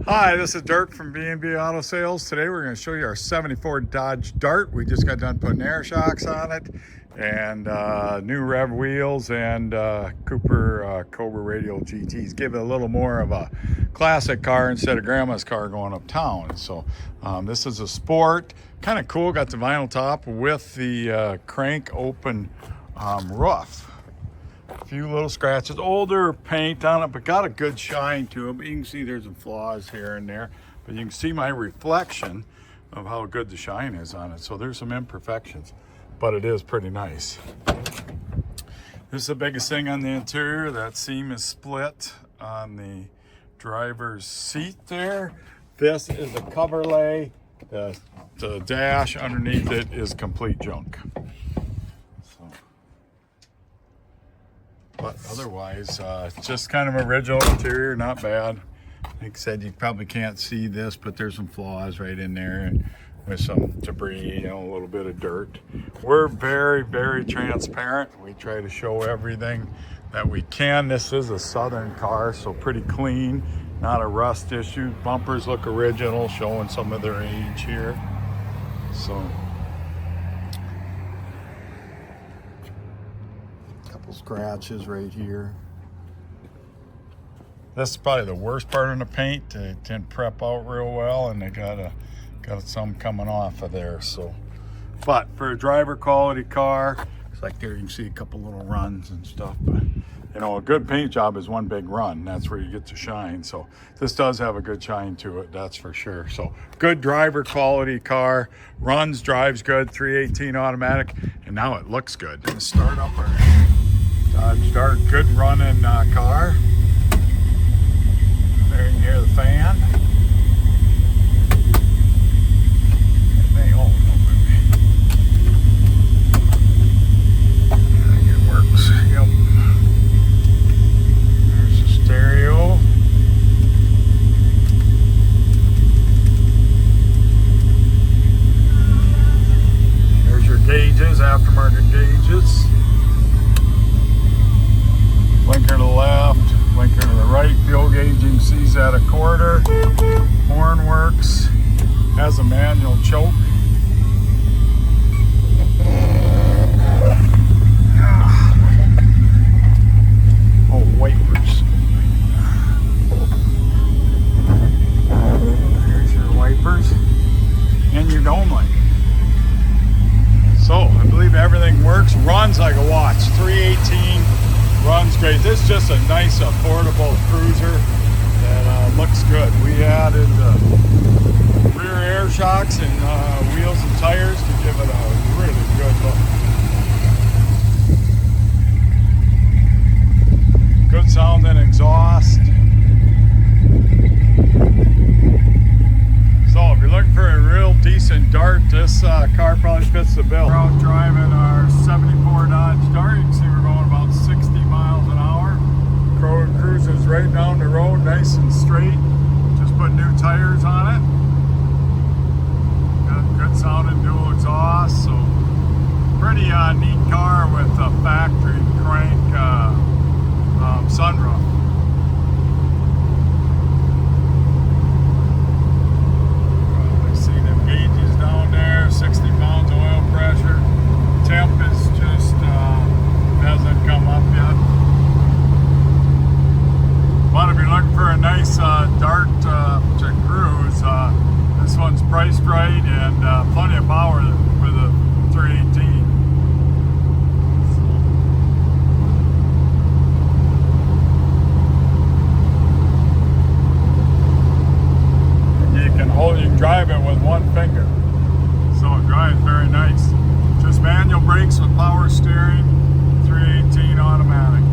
Hi, this is Dirk from B&B Auto Sales. Today we're going to show you our 74 Dodge Dart. We just got done putting air shocks on it and new rev wheels and Cooper Cobra radial GTs. Give it a little more of a classic car instead of grandma's car going uptown. So this is a sport, kind of cool. Got the vinyl top with the crank open roof. A few little scratches, older paint on it, but got a good shine to it. But you can see there's some flaws here and there, but you can see my reflection of how good the shine is on it. So there's some imperfections, but it is pretty nice. This is the biggest thing on the interior. That seam is split on the driver's seat there. This is the cover lay. The dash underneath it is complete junk. But otherwise, just kind of original interior, not bad. Like I said, you probably can't see this, but there's some flaws right in there and with some debris, you know, a little bit of dirt. We're very, very transparent. We try to show everything that we can. This is a Southern car, so pretty clean, not a rust issue. Bumpers look original, showing some of their age here. So, scratches right here. This is probably the worst part of the paint. It didn't prep out real well, and they got some coming off of there. So, but for a driver quality car, it's like there you can see a couple little runs and stuff. But you know, a good paint job is one big run. That's where you get to shine. So this does have a good shine to it, that's for sure. So good driver quality car, runs, drives good, 318 automatic, and now it looks good. Gonna start up our Dodge Dart, good running car. There you can hear the fan. It works. Yep. There's the stereo. There's your gauges, aftermarket gauges. Blinker to the left, blinker to the right. Fuel gauging sees at a quarter. Horn works. Has a manual choke. Oh, wipers. There's your wipers. And your dome light. So, I believe everything works. Runs like a watch. 318. Runs great. This is just a nice, affordable cruiser that looks good. We added rear air shocks and wheels and tires to give it a really good look. Good sounding exhaust. So if you're looking for a real decent Dart, this car probably fits the bill. We're out driving our 74 Dodge Dart. You can see we're going about 60 miles an hour. Cruises right down the road, nice and straight. Just put new tires on it. Got good sounding dual exhaust. So pretty neat car with a factory crank sunroof. Down there, 60 pounds of oil pressure. Temp is just hasn't come up yet. But if you're looking for a nice Dart to cruise, this one's priced right and plenty of power for the 318. You can drive it with one finger. So it drives very nice. Just manual brakes with power steering, 318 automatic.